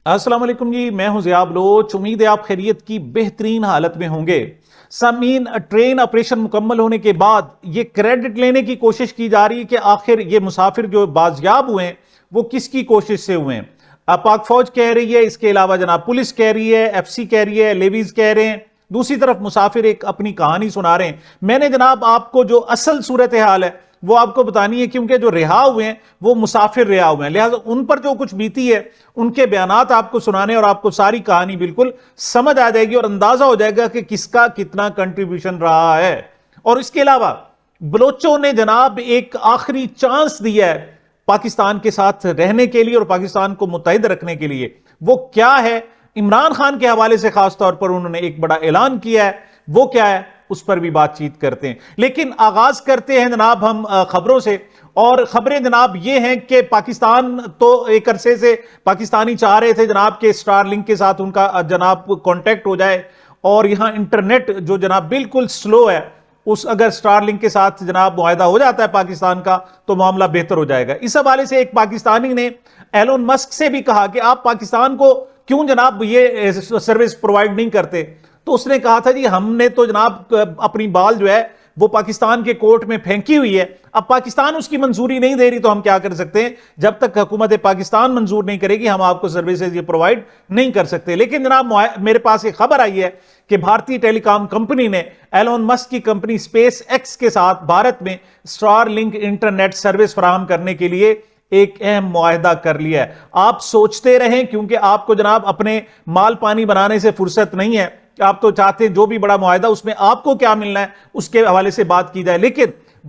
السلام علیکم جی، میں ہوں ضیاء بلوچ۔ امید ہے آپ خیریت کی بہترین حالت میں ہوں گے۔ سامعین، ٹرین آپریشن مکمل ہونے کے بعد یہ کریڈٹ لینے کی کوشش کی جا رہی ہے کہ آخر یہ مسافر جو بازیاب ہوئے ہیں وہ کس کی کوشش سے ہوئے ہیں۔ پاک فوج کہہ رہی ہے، اس کے علاوہ جناب پولیس کہہ رہی ہے، ایف سی کہہ رہی ہے، لیویز کہہ رہے ہیں، دوسری طرف مسافر ایک اپنی کہانی سنا رہے ہیں۔ میں نے جناب آپ کو جو اصل صورتحال ہے وہ آپ کو بتانی ہے، کیونکہ جو رہا ہوئے ہیں وہ مسافر رہا ہوئے ہیں، لہٰذا ان پر جو کچھ بیتی ہے ان کے بیانات آپ کو سنانے اور آپ کو ساری کہانی بالکل سمجھ آ جائے گی اور اندازہ ہو جائے گا کہ کس کا کتنا کنٹریبیوشن رہا ہے۔ اور اس کے علاوہ بلوچوں نے جناب ایک آخری چانس دیا ہے پاکستان کے ساتھ رہنے کے لیے اور پاکستان کو متحد رکھنے کے لیے۔ وہ کیا ہے؟ عمران خان کے حوالے سے خاص طور پر انہوں نے ایک بڑا اعلان کیا ہے، وہ کیا ہے اس پر بھی بات چیت کرتے ہیں۔ لیکن آغاز کرتے ہیں جناب ہم خبروں سے، اور خبریں جناب یہ ہیں کہ پاکستان تو ایک عرصے سے پاکستانی چاہ رہے تھے جناب کہ سٹار لنک کے ساتھ ان کا جناب کانٹیکٹ ہو جائے، اور یہاں انٹرنیٹ جو جناب بالکل سلو ہے، اگر سٹار لنک کے ساتھ جناب معاہدہ ہو جاتا ہے پاکستان کا تو معاملہ بہتر ہو جائے گا۔ اس حوالے سے ایک پاکستانی نے ایلون مسک سے بھی کہا کہ آپ پاکستان کو کیوں جناب یہ سروس پرووائڈ نہیں کرتے؟ تو اس نے کہا تھا جی ہم نے تو جناب اپنی بال جو ہے وہ پاکستان کے کورٹ میں پھینکی ہوئی ہے، اب پاکستان اس کی منظوری نہیں دے رہی تو ہم کیا کر سکتے ہیں؟ جب تک حکومت پاکستان منظور نہیں کرے گی ہم آپ کو سروسز یہ پرووائڈ نہیں کر سکتے۔ لیکن جناب میرے پاس ایک خبر آئی ہے کہ بھارتی ٹیلی کام کمپنی نے ایلون مسک کی کمپنی اسپیس ایکس کے ساتھ بھارت میں سٹار لنک انٹرنیٹ سروس فراہم کرنے کے لیے ایک اہم معاہدہ کر لیا ہے۔ آپ سوچتے رہیں، کیونکہ آپ کو جناب اپنے مال پانی بنانے سے فرصت نہیں ہے، آپ تو چاہتے ہیں جو بھی بڑا معاہدہ اس میں آپ کو کیا ملنا ہے اس کے حوالے سے بات کی جائے۔ لیکن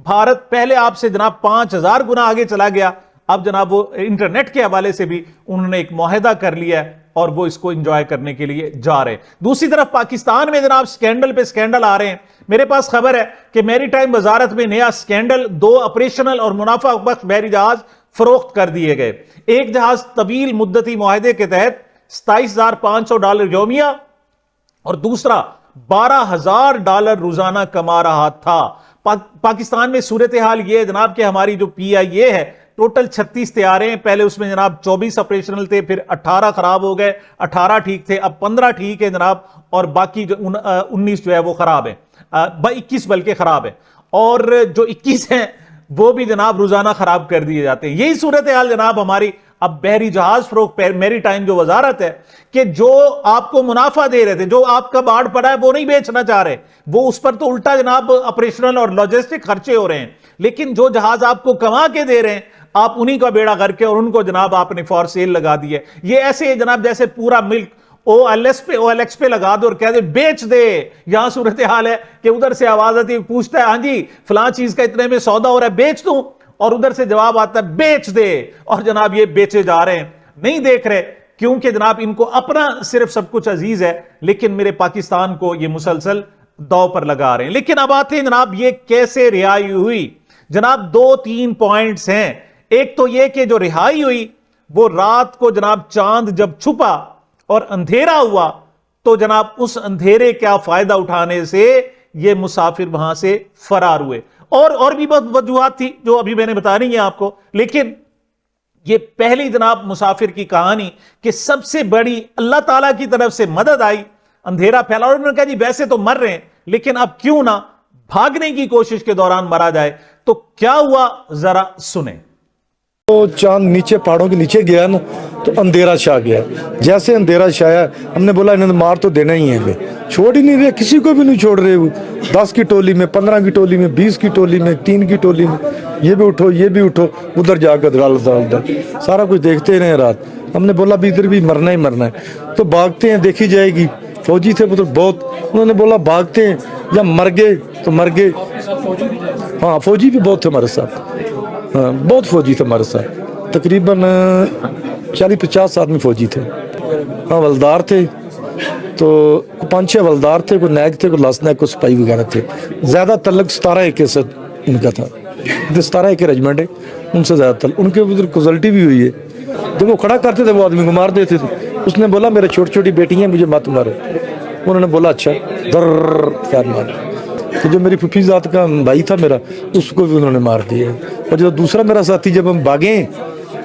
بھارت پہلے آپ سے جناب 5000 گنا آگے چلا گیا، اب جناب وہ انٹرنیٹ کے حوالے سے بھی انہوں نے ایک معاہدہ کر لیا ہے اور وہ اس کو انجوائے کرنے کے لیے جا رہے ہیں۔ دوسری طرف پاکستان میں جناب سکینڈل پہ سکینڈل آ رہے ہیں۔ میرے پاس خبر ہے کہ میری ٹائم وزارت میں نیا سکینڈل، 2 آپریشنل اور منافع بخش بحری جہاز فروخت کر دیے گئے۔ ایک جہاز طویل مدتی معاہدے کے تحت $27,500 یومیہ اور دوسرا $12,000 روزانہ کما رہا تھا۔ پاکستان میں صورتحال یہ ہے جناب کہ ہماری جو پی آئی اے ہے ٹوٹل 36 طیارے ہیں، پہلے اس میں جناب 24 آپریشنل تھے، پھر 18 خراب ہو گئے، 18 ٹھیک تھے، اب 15 ٹھیک ہے جناب، اور باقی جو 19 جو ہے وہ خراب ہیں، 21 بلکہ خراب ہیں، اور جو 21 ہیں وہ بھی جناب روزانہ خراب کر دیے جاتے ہیں۔ یہی صورتحال جناب ہماری اب بحری جہاز فروخت میری ٹائم جو وزارت ہے کہ جو آپ کو منافع دے رہے تھے، جو آپ کا باڑ پڑا ہے وہ نہیں بیچنا چاہ رہے، وہ اس پر تو الٹا جناب آپریشنل اور لاجسٹک خرچے ہو رہے ہیں، لیکن جو جہاز آپ کو کما کے دے رہے ہیں آپ انہی کا بیڑا کر کے اور ان کو جناب آپ نے فور سیل لگا دیا ہے۔ یہ ایسے جناب جیسے پورا ملک او ایل ایکس پہ لگا دو اور کہہ دے بیچ دے۔ یہاں صورتحال ہے کہ ادھر سے آواز آتی ہے، پوچھتا ہے ہاں جی فلاں چیز کا اتنے میں سودا ہو رہا ہے بیچ دوں، اور ادھر سے جواب آتا ہے بیچ دے، اور جناب یہ بیچے جا رہے ہیں، نہیں دیکھ رہے، کیونکہ جناب ان کو اپنا صرف سب کچھ عزیز ہے، لیکن میرے پاکستان کو یہ مسلسل داؤ پر لگا رہے ہیں۔ لیکن اب آتے ہیں جناب یہ کیسے رہائی ہوئی۔ جناب 2-3 پوائنٹس ہیں۔ ایک تو یہ کہ جو رہائی ہوئی وہ رات کو جناب چاند جب چھپا اور اندھیرا ہوا تو جناب اس اندھیرے کا فائدہ اٹھانے سے یہ مسافر وہاں سے فرار ہوئے، اور بھی بہت وجوہات تھی جو ابھی میں نے بتانی ہے آپ کو، لیکن یہ پہلی جناب مسافر کی کہانی کہ سب سے بڑی اللہ تعالیٰ کی طرف سے مدد آئی، اندھیرا پھیلا، اور انہوں نے کہا جی ویسے تو مر رہے ہیں لیکن اب کیوں نہ بھاگنے کی کوشش کے دوران مرا جائے۔ تو کیا ہوا ذرا سنیں۔ تو چاند نیچے پہاڑوں کے نیچے گیا نا تو اندھیرا چھا گیا، جیسے اندھیرا چھایا ہم نے بولا انہیں مار تو دینا ہی ہے، ہمیں چھوڑ ہی نہیں رہے، کسی کو بھی نہیں چھوڑ رہے، وہ 10 کی ٹولی میں، 15 کی ٹولی میں، 20 کی ٹولی میں، 3 کی ٹولی میں، یہ بھی اٹھو یہ بھی اٹھو، ادھر جا کر ادھر سارا کچھ دیکھتے رہے رات۔ ہم نے بولا بھی ادھر بھی مرنا ہی مرنا ہے، تو بھاگتے ہیں دیکھی جائے گی۔ فوجی تھے بہت، انہوں نے بولا بھاگتے ہیں یا مر گئے تو مر گئے۔ ہاں فوجی بھی بہت تھے ہمارے ساتھ، ہاں بہت فوجی تھے ہمارے ساتھ، تقریباً 40-50 آدمی فوجی تھے۔ ہاں ولدار تھے، تو 5-6 ولدار تھے، کوئی نیک تھے، کوئی لاس نیک، کوئی سپاہی وغیرہ تھے۔ زیادہ تعلق 17 کے ساتھ ان کا تھا، 17 کے رجمنٹ ہے، ان سے زیادہ تعلق، ان کے ادھر کزلٹی بھی ہوئی ہے۔ جب وہ کھڑا کرتے تھے وہ آدمی کو مار دیتے تھے۔ اس نے بولا میرے چھوٹی چھوٹی بیٹیاں مجھے مت مارو، انہوں نے بولا اچھا در خیر مار۔ تو جو میری پھوپھی ذات کا بھائی تھا میرا، اس کو بھی انہوں نے مار دیا۔ اور جو دوسرا میرا ساتھی، جب ہم بھاگے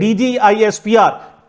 DG ISPR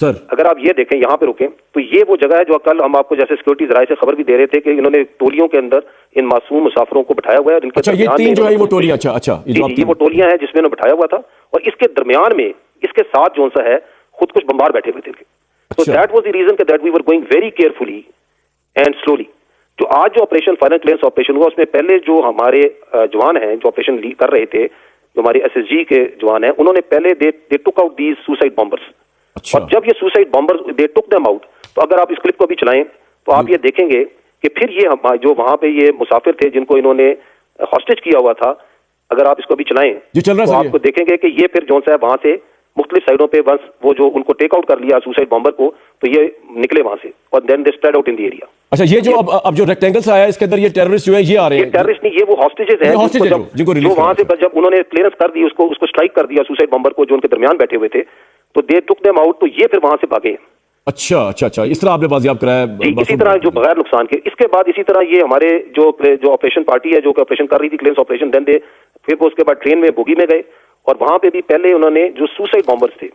سر اگر آپ یہ دیکھیں یہاں پہ رکیں تو یہ وہ جگہ ہے جو کل ہم آپ کو جیسے سیکورٹی ذرائع سے خبر بھی دے رہے تھے کہ انہوں نے ٹولیوں کے اندر ان معصوم مسافروں کو بٹھایا ہوا ہے اور ان کے اچھا یہ 3 جو ہے وہ ٹولیاں اچھا یہ وہ ٹولیاں ہیں جس میں انہوں نے بٹھایا ہوا تھا اور اس کے درمیان میں اس کے ساتھ جو سا ہے خود کچھ بمبار بیٹھے ہوئے تھے. تو دیٹ واز دی ریزن کہ that we were going very carefully and slowly. جو آج جو آپریشن فائنل کلیئرنس آپریشن ہوا اس میں پہلے جو ہمارے جوان ہیں جو آپریشن کر رہے تھے جو ہمارے ایس ایس جی کے جوان ہیں انہوں نے پہلے they took out these suicide bombers. اور جب یہ suicide bombers they took them out تو اگر آپ اس کلپ کو بھی چلائیں تو آپ یہ دیکھیں گے کہ پھر یہ جو وہاں پہ یہ مسافر تھے جن کو انہوں نے ہاسٹیج کیا ہوا تھا اگر آپ اس کو بھی چلائیں تو آپ کو دیکھیں گے کہ یہ پھر جو ہے وہاں سے مختلف سائڈوں پہ بس وہ جو ان کو ٹیک آؤٹ کر لیا سوسائڈ بامبر کو تو یہ نکلے وہاں سے اور then they spread out in the area. اچھا یہ جو اب جو ریکٹینگل سے آیا ہے اس کے اندر یہ ٹیررسٹ جو ہے یہ آ رہے ہیں. ٹیررسٹ نہیں یہ وہ ہاسٹیجز ہیں جو وہاں سے جب انہوں نے کلیئرنس کر دی اس کو اسٹرائک کر دیا سوسائڈ بامبر کو جو ان کے درمیان بیٹھے ہوئے تھے تو دے ٹک دیم آؤٹ تو یہ پھر وہاں سے بھاگے ہیں. اچھا اس طرح آپ نے بازیاب کرایا اسی طرح جو بغیر نقصان کے. اس کے بعد اسی طرح یہ ہمارے جو آپریشن پارٹی ہے جو آپریشن کر رہی تھی کلیئرنس آپریشن دین دے پھر وہ اس کے بعد ٹرین میں بوگی میں گئے اور وہاں پہ بھی پہلے انہوں نے جو سوسائڈ بامبرز تھے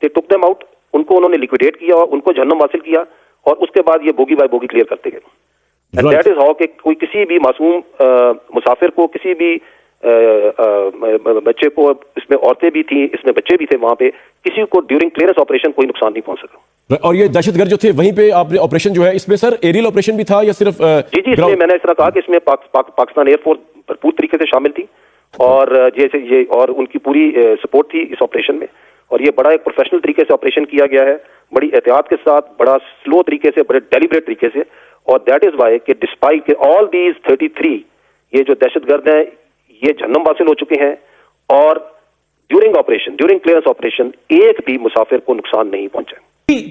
دے ٹک دیم آؤٹ ان کو انہوں نے لیکویڈیٹ کیا اور ان کو جہنم حاصل کیا اور اس کے بعد یہ بوگی بائی بوگی کلیئر کرتے گئے. دیٹ از ہاؤ کہ کوئی کسی بھی معصوم مسافر کو کسی بھی بچے کو اس میں عورتیں بھی تھیں اس میں بچے بھی تھے وہاں پہ کسی کو ڈیورنگ کلیئرنس آپریشن کوئی نقصان نہیں پہنچ سکا. اور یہ دہشت گرد جو تھے وہیں پہ آپ نے آپریشن جو ہے اس میں سر ایریل آپریشن بھی تھا یا صرف جی اس میں میں نے اس طرح کہا کہ اس میں پاکستان ایئر فورس بھرپور طریقے سے شامل تھی اور جیسے یہ اور ان کی پوری سپورٹ تھی اس آپریشن میں اور یہ بڑا ایک پروفیشنل طریقے سے آپریشن کیا گیا ہے بڑی احتیاط کے ساتھ بڑا سلو طریقے سے بڑے ڈیلیبریٹ طریقے سے اور دیٹ از وائی کہ ڈسپائٹ آل دیز 33 یہ جو دہشت گرد ہیں یہ جہنم حاصل ہو چکے ہیں اور ڈیورنگ کلیئرنس آپریشن ایک بھی مسافر کو نقصان نہیں پہنچا.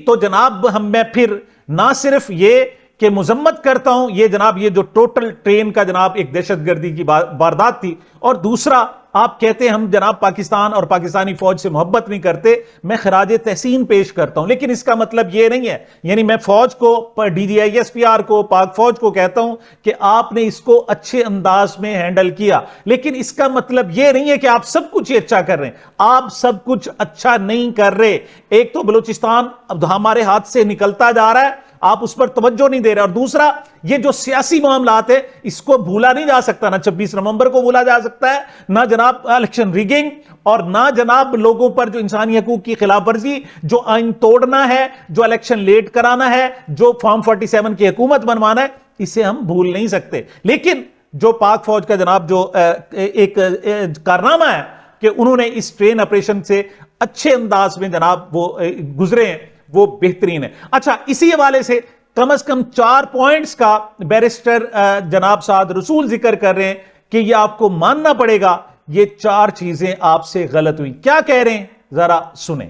تو جناب میں پھر نہ صرف یہ کہ مذمت کرتا ہوں یہ جناب یہ جو ٹوٹل ٹرین کا جناب ایک دہشت گردی کی واردات تھی اور دوسرا آپ کہتے ہیں ہم جناب پاکستان اور پاکستانی فوج سے محبت نہیں کرتے میں خراج تحسین پیش کرتا ہوں لیکن اس کا مطلب یہ نہیں ہے یعنی میں فوج کو D G I S P R کو پاک فوج کو کہتا ہوں کہ آپ نے اس کو اچھے انداز میں ہینڈل کیا لیکن اس کا مطلب یہ نہیں ہے کہ آپ سب کچھ اچھا کر رہے ہیں. آپ سب کچھ اچھا نہیں کر رہے. ایک تو بلوچستان اب ہمارے ہاتھ سے نکلتا جا رہا ہے آپ اس پر توجہ نہیں دے رہے اور دوسرا یہ جو سیاسی معاملات ہیں اس کو بھولا نہیں جا سکتا. نہ 26 نومبر کو بھولا جا سکتا ہے نہ جناب الیکشن ریگنگ اور نہ جناب لوگوں پر جو انسانی حقوق کی خلاف ورزی جو آئین توڑنا ہے جو الیکشن لیٹ کرانا ہے جو فارم 47 کی حکومت بنوانا ہے اسے ہم بھول نہیں سکتے. لیکن جو پاک فوج کا جناب جو ایک کارنامہ ہے کہ انہوں نے اس ٹرین آپریشن سے اچھے انداز میں جناب وہ گزرے ہیں وہ بہترین ہے. اچھا اسی حوالے سے کم از کم 4 پوائنٹس کا بیرسٹر جناب سعد رسول ذکر کر رہے ہیں کہ یہ آپ کو ماننا پڑے گا یہ 4 چیزیں آپ سے غلط ہوئی. کیا کہہ رہے ہیں ذرا سنیں.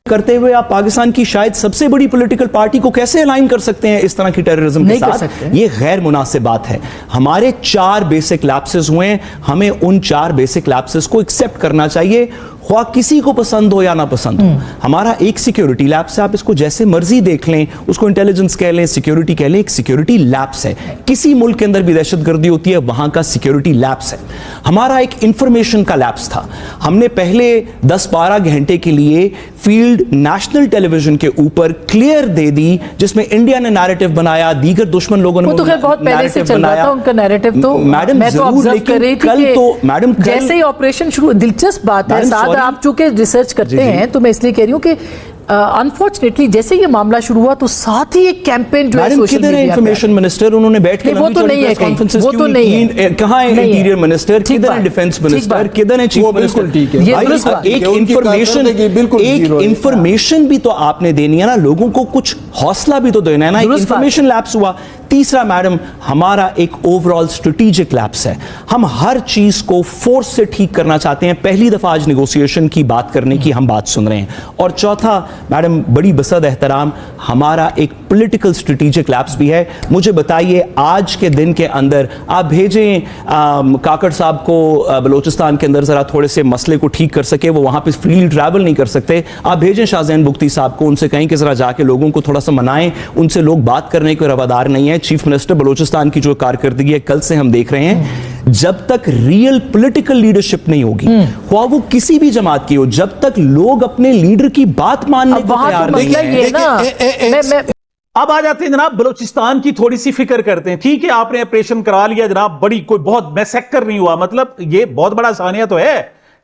کرتے ہوئے آپ پاکستان کی شاید سب سے بڑی پولیٹیکل پارٹی کو کیسے الائن کر سکتے ہیں اس طرح کی ٹیررزم کے ساتھ؟ یہ غیر مناسب بات ہے. ہمارے 4 بیسک لیپسز ہوئے ہیں ہمیں ان 4 بیسک لیپسز کو ایکسپٹ کرنا چاہیے خواہ کسی کو پسند ہو یا نہ پسند ہو. ہمارا ایک سیکیورٹی لیپس ہے آپ اس کو جیسے مرضی دیکھ لیں اس کو انٹیلیجنس کہہ لیں سیکیورٹی کہہ لیں ایک سیکیورٹی لیپس ہے. کسی ملک کے اندر بھی دہشت گردی ہوتی ہے وہاں کا سیکیورٹی لیپس ہے. ہمارا ایک انفارمیشن کا لیپس تھا. ہم نے پہلے 10-12 گھنٹے کے لیے فیلڈ نیشنل ٹیلی ویژن کے اوپر کلیئر دے دی جس میں انڈیا نے نیریٹو بنایا دیگر دشمن لوگوں نے وہ تو بہت پہلے سے چل رہا تھا ان کا نیریٹو. تو میں تو آبزرو کر رہی تھی کہ جیسے ہی آپریشن شروع دلچسپ بات ہے سعد آپ چونکہ ریسرچ کرتے ہیں تو میں اس لیے کہہ رہی ہوں کہ انفارچونیٹلی جیسے یہ معاملہ شروع ہوا تو ساتھ ہی ایک کیمپین جو ہے سوشل میڈیا پہ انفارمیشن منسٹر انہوں نے بیٹھ کے وہ تو نہیں ہے وہ تو نہیں ہے کہاں ہے انٹیریئر منسٹر کدھر ہے ڈیفنس منسٹر کدھر ہے چیف منسٹر. ایک انفارمیشن بھی تو آپ نے دینی ہے نا لوگوں کو کچھ حوصلہ بھی تو دینا ہے نا. انفارمیشن لیپس ہوا. تیسرا میڈم ہمارا ایک اوورال اسٹریٹجک لیپس ہے. ہم ہر چیز کو فورس سے ٹھیک کرنا چاہتے ہیں. پہلی دفعہ آج نیگوسیشن کی بات کرنے کی ہم بات سن رہے ہیں. اور چوتھا میڈم بڑی بصد احترام ہمارا ایک پولیٹیکل اسٹریٹجک لیپس بھی ہے. مجھے بتائیے آج کے دن کے اندر آپ بھیجیں کاکڑ صاحب کو بلوچستان کے اندر ذرا تھوڑے سے مسئلے کو ٹھیک کر سکے. وہ وہاں پہ فریلی ٹریول نہیں کر سکتے. آپ بھیجیں شاہ زین بگٹی صاحب کو ان سے کہیں کہ ذرا جا کے لوگوں کو تھوڑا سا منائیں. ان سے لوگ بات کرنے کو روادار نہیں ہے. چیف منسٹر بلوچستان کی جو کارکردگی ہے کل سے ہم دیکھ رہے ہیں جب تک ریئل پولیٹیکل لیڈرشپ نہیں ہوگی، خواہ وہ کسی بھی جماعت کی ہو، جب تک لوگ اپنے لیڈر کی بات ماننے کو تیار نہیں ہیں۔ اب آ جاتے ہیں جناب بلوچستان کی تھوڑی سی فکر کرتے ہیں. ٹھیک ہے آپ نے آپریشن کرا لیا جناب، بڑی کوئی بہت میسیکر نہیں ہوا، مطلب یہ بہت بڑا ثانیہ تو ہے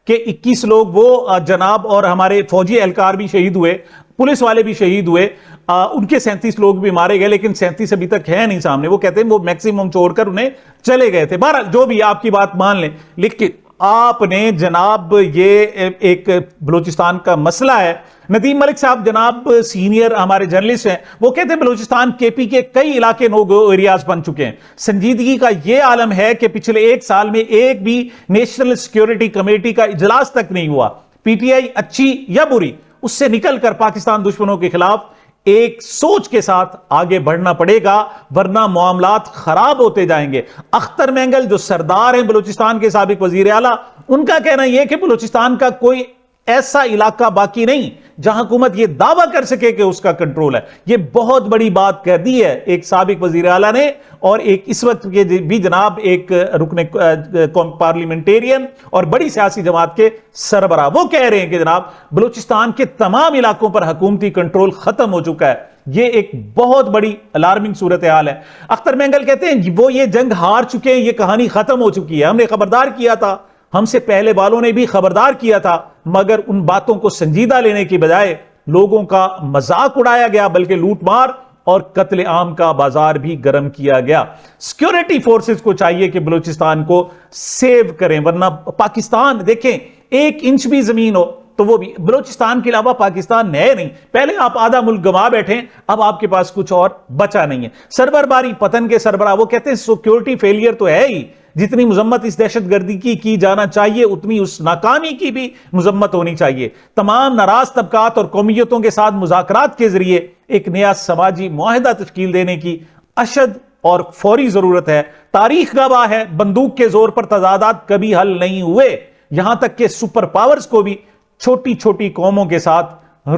کہ 21 لوگ وہ جناب اور ہمارے فوجی اہلکار بھی شہید ہوئے، پولیس والے بھی شہید ہوئے، ان کے 37 لوگ بھی مارے گئے، لیکن 37 ابھی تک ہے نہیں سامنے. وہ کہتے ہیں وہ میکسیمم چھوڑ کر انہیں چلے گئے تھے. بہرحال جو بھی آپ کی بات مان لیں، لیکن آپ نے جناب یہ ایک بلوچستان کا مسئلہ ہے. ندیم ملک صاحب جناب سینئر ہمارے جرنلسٹ ہیں، وہ کہتے ہیں بلوچستان کے پی کے کئی علاقے نو گو ایریاز بن چکے ہیں. سنجیدگی کا یہ عالم ہے کہ پچھلے ایک سال میں ایک بھی نیشنل سیکیورٹی کمیٹی کا اجلاس تک نہیں ہوا. پی ٹی آئی اچھی یا بری، اس سے نکل کر پاکستان دشمنوں کے خلاف ایک سوچ کے ساتھ آگے بڑھنا پڑے گا، ورنہ معاملات خراب ہوتے جائیں گے. اختر مینگل جو سردار ہیں بلوچستان کے سابق وزیر اعلیٰ، ان کا کہنا یہ کہ بلوچستان کا کوئی ایسا علاقہ باقی نہیں جہاں حکومت یہ دعویٰ کر سکے کہ اس کا کنٹرول ہے. یہ بہت بڑی بات کہہ دی ہے ایک سابق وزیر اعلیٰ نے، اور ایک اس وقت کے بھی جناب ایک رکن پارلیمنٹیرین اور بڑی سیاسی جماعت کے سربراہ. وہ کہہ رہے ہیں کہ جناب بلوچستان کے تمام علاقوں پر حکومتی کنٹرول ختم ہو چکا ہے. یہ ایک بہت بڑی الارمنگ صورتحال ہے. اختر مینگل کہتے ہیں وہ یہ جنگ ہار چکے ہیں، یہ کہانی ختم ہو چکی ہے. ہم نے خبردار کیا تھا، ہم سے پہلے والوں نے بھی خبردار کیا تھا، مگر ان باتوں کو سنجیدہ لینے کی بجائے لوگوں کا مذاق اڑایا گیا، بلکہ لوٹ مار اور قتل عام کا بازار بھی گرم کیا گیا. سیکیورٹی فورسز کو چاہیے کہ بلوچستان کو سیو کریں، ورنہ پاکستان دیکھیں ایک انچ بھی زمین ہو تو وہ بھی بلوچستان کے علاوہ پاکستان ہے نہیں. پہلے آپ آدھا ملک گما بیٹھیں، اب آپ کے پاس کچھ اور بچا نہیں ہے. سرور باری پتن کے سربراہ وہ کہتے ہیں سیکیورٹی فیلئر تو ہے ہی، جتنی مذمت اس دہشت گردی کی جانا چاہیے اتنی اس ناکامی کی بھی مذمت ہونی چاہیے. تمام ناراض طبقات اور قومیتوں کے ساتھ مذاکرات کے ذریعے ایک نیا سماجی معاہدہ تشکیل دینے کی اشد اور فوری ضرورت ہے. تاریخ گواہ ہے بندوق کے زور پر تضادات کبھی حل نہیں ہوئے، یہاں تک کہ سپر پاورز کو بھی چھوٹی چھوٹی قوموں کے ساتھ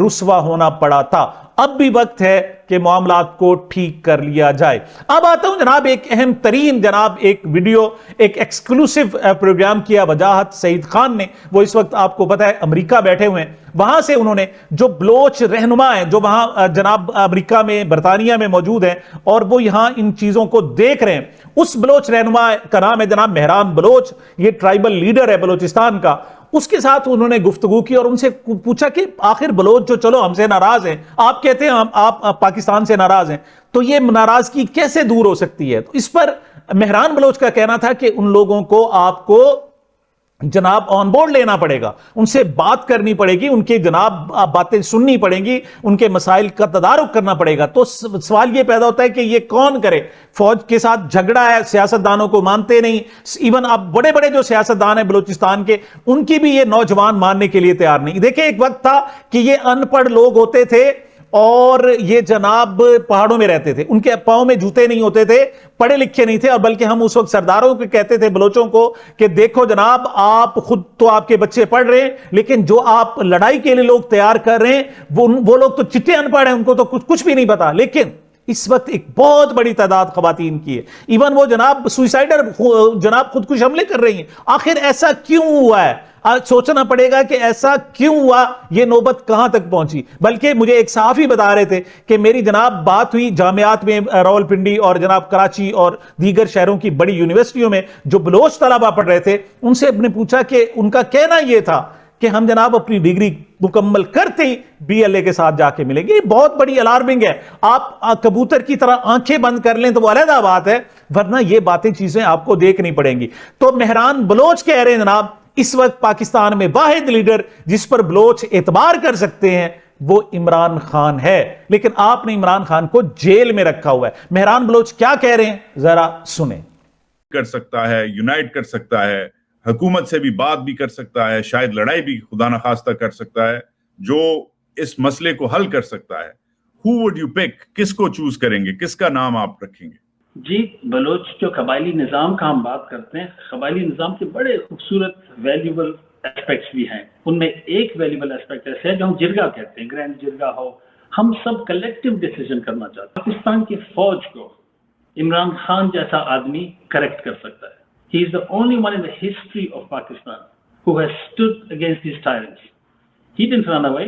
رسوا ہونا پڑا تھا. اب بھی وقت ہے کہ معاملات کو ٹھیک کر لیا جائے. اب آتا ہوں جناب ایک اہم ترین جناب ایک ویڈیو، ایک ایکسکلوسیو پروگرام کیا وجاہت سعید خان نے. وہ اس وقت آپ کو پتا ہے امریکہ بیٹھے ہوئے ہیں. وہاں سے انہوں نے جو بلوچ رہنما ہیں جو وہاں جناب امریکہ میں برطانیہ میں موجود ہیں اور وہ یہاں ان چیزوں کو دیکھ رہے ہیں، اس بلوچ رہنما کا نام ہے جناب مہران بلوچ. یہ ٹرائبل لیڈر ہے بلوچستان کا. اس کے ساتھ انہوں نے گفتگو کی اور ان سے پوچھا کہ آخر بلوچ جو چلو ہم سے ناراض ہیں، آپ کہتے ہیں آپ پاکستان سے ناراض ہیں، تو یہ ناراضگی کیسے دور ہو سکتی ہے؟ تو اس پر مہران بلوچ کا کہنا تھا کہ ان لوگوں کو آپ کو جناب آن بورڈ لینا پڑے گا، ان سے بات کرنی پڑے گی، ان کے جناب باتیں سننی پڑیں گی، ان کے مسائل کا تدارک کرنا پڑے گا. تو سوال یہ پیدا ہوتا ہے کہ یہ کون کرے؟ فوج کے ساتھ جھگڑا ہے، سیاستدانوں کو مانتے نہیں. ایون اب بڑے بڑے جو سیاستدان ہیں بلوچستان کے، ان کی بھی یہ نوجوان ماننے کے لیے تیار نہیں. دیکھیں ایک وقت تھا کہ یہ ان پڑھ لوگ ہوتے تھے اور یہ جناب پہاڑوں میں رہتے تھے، ان کے پاؤں میں جوتے نہیں ہوتے تھے، پڑھے لکھے نہیں تھے، اور بلکہ ہم اس وقت سرداروں کو کہتے تھے بلوچوں کو کہ دیکھو جناب آپ خود تو آپ کے بچے پڑھ رہے ہیں، لیکن جو آپ لڑائی کے لیے لوگ تیار کر رہے ہیں وہ لوگ تو چٹے ان پڑھ ہیں، ان کو تو کچھ بھی نہیں پتا. لیکن اس وقت ایک بہت بڑی تعداد خواتین کی ہے. ایون وہ جناب سوئسائڈر جناب خودکش حملے کر رہی ہیں. آخر ایسا کیوں ہوا ہے؟ آج سوچنا پڑے گا کہ ایسا کیوں ہوا، یہ نوبت کہاں تک پہنچی. بلکہ مجھے ایک صحافی بتا رہے تھے کہ میری جناب بات ہوئی جامعات میں، راولپنڈی اور جناب کراچی اور دیگر شہروں کی بڑی یونیورسٹیوں میں جو بلوچ طلبہ پڑھ رہے تھے، ان سے نے پوچھا کہ ان کا کہنا یہ تھا کہ ہم جناب اپنی ڈگری مکمل کرتے ہی بی ایل اے کے ساتھ جا کے ملیں گے. یہ بہت بڑی الارمنگ ہے. آپ کبوتر کی طرح آنکھیں بند کر لیں تو وہ علیحدہ بات ہے، ورنہ یہ باتیں چیزیں آپ کو دیکھنی پڑیں گی. تو مہران بلوچ کہہ رہے ہیں جناب اس وقت پاکستان میں واحد لیڈر جس پر بلوچ اعتبار کر سکتے ہیں وہ عمران خان ہے، لیکن آپ نے عمران خان کو جیل میں رکھا ہوا ہے. مہران بلوچ کیا کہہ رہے ہیں ذرا سنیں. کر سکتا ہے، یونائٹ کر سکتا ہے، حکومت سے بھی بات بھی کر سکتا ہے، شاید لڑائی بھی خدا نخواستہ کر سکتا ہے، جو اس مسئلے کو حل کر سکتا ہے. Who would you pick؟ کس کو چوز کریں گے؟ کس کا نام آپ رکھیں گے؟ جی بلوچ جو قبائلی نظام کا ہم بات کرتے ہیں، قبائلی نظام کے بڑے خوبصورت ویلیوبل ایسپیکٹس بھی ہیں. ان میں ایک ویلیوبل ایسپیکٹ ایسے ہے جو ہم جرگہ کہتے ہیں، گرینڈ جرگہ ہو. ہم سب کلیکٹیو ڈیسیژن کرنا چاہتے ہیں. پاکستان کی فوج کو عمران خان جیسا آدمی کریکٹ کر سکتا ہے. He is the only one in the history of Pakistan who has stood against these tyrants. He didn't run away.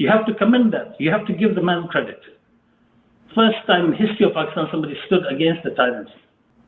You have to commend that. You have to give the man credit. First time in history of Pakistan somebody stood against the tyrants.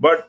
But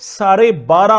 12.5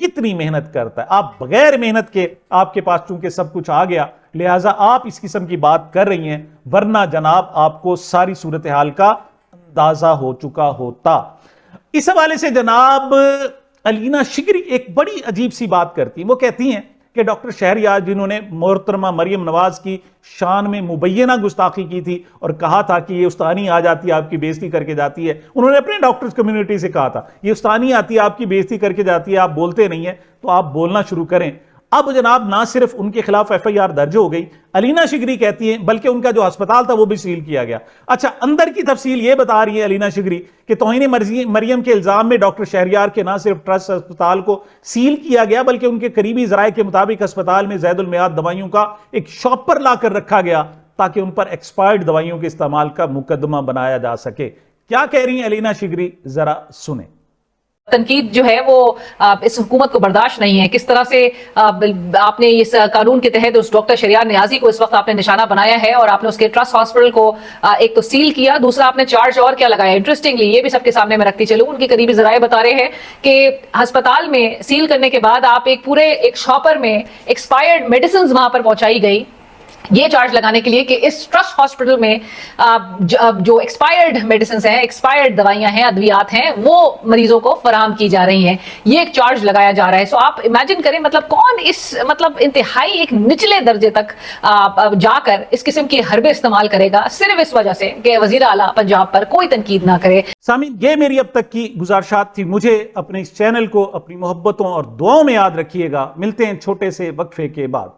کتنی محنت کرتا ہے. آپ بغیر محنت کے آپ کے پاس چونکہ سب کچھ آ گیا لہٰذا آپ اس قسم کی بات کر رہی ہیں, ورنہ جناب آپ کو ساری صورتحال کا اندازہ ہو چکا ہوتا. اس حوالے سے جناب علینا شگری ایک بڑی عجیب سی بات کرتی ہیں. وہ کہتی ہیں کہ ڈاکٹر شہریار جنہوں نے محترمہ مریم نواز کی شان میں مبینہ گستاخی کی تھی اور کہا تھا کہ یہ استانی آ جاتی ہے آپ کی بےزتی کر کے جاتی ہے, انہوں نے اپنے ڈاکٹرز کمیونٹی سے کہا تھا یہ استانی آتی ہے آپ کی بےزتی کر کے جاتی ہے, آپ بولتے نہیں ہیں تو آپ بولنا شروع کریں. اب جناب نہ صرف ان کے خلاف ایف آئی آر درج ہو گئی, علینا شگری کہتی ہیں, بلکہ ان کا جو ہسپتال تھا وہ بھی سیل کیا گیا. اچھا اندر کی تفصیل یہ بتا رہی ہے علینا شگری کہ توہین مریم کے الزام میں ڈاکٹر شہریار کے نہ صرف ٹرسٹ ہسپتال کو سیل کیا گیا بلکہ ان کے قریبی ذرائع کے مطابق ہسپتال میں زید المیعاد دوائیوں کا ایک شاپر لا کر رکھا گیا تاکہ ان پر ایکسپائرڈ دوائیوں کے استعمال کا مقدمہ بنایا جا سکے. کیا کہہ رہی ہیں علینا شگری, ذرا سنیں. تنقید جو ہے وہ اس حکومت کو برداشت نہیں ہے. کس طرح سے آپ نے اس قانون کے تحت اس ڈاکٹر شہریار نیازی کو اس وقت آپ نے نشانہ بنایا ہے اور آپ نے اس کے ٹرسٹ ہاسپٹل کو ایک تو سیل کیا, دوسرا آپ نے چارج اور کیا لگایا. انٹرسٹنگلی یہ بھی سب کے سامنے میں رکھتی چلوں, ان کے قریبی ذرائع بتا رہے ہیں کہ ہسپتال میں سیل کرنے کے بعد آپ ایک پورے ایک شاپر میں ایکسپائرڈ میڈیسنز وہاں پر پہنچائی گئی یہ چارج لگانے کے لیے کہ اس ٹرسٹ ہاسپٹل میں جو ایکسپائرڈ میڈیسنز ہیں, ایکسپائرڈ دوائیاں ہیں, ادویات ہیں, وہ مریضوں کو فراہم کی جا رہی ہیں. یہ ایک چارج لگایا جا رہا ہے. سو آپ امیجن کریں مطلب کون اس مطلب انتہائی ایک نچلے درجے تک جا کر اس قسم کی حربے استعمال کرے گا صرف اس وجہ سے کہ وزیر اعلیٰ پنجاب پر کوئی تنقید نہ کرے. سامعین یہ میری اب تک کی گزارشات تھی. مجھے اپنے اس چینل کو اپنی محبتوں اور دعاؤں میں یاد رکھیے گا. ملتے ہیں چھوٹے سے وقفے کے بعد.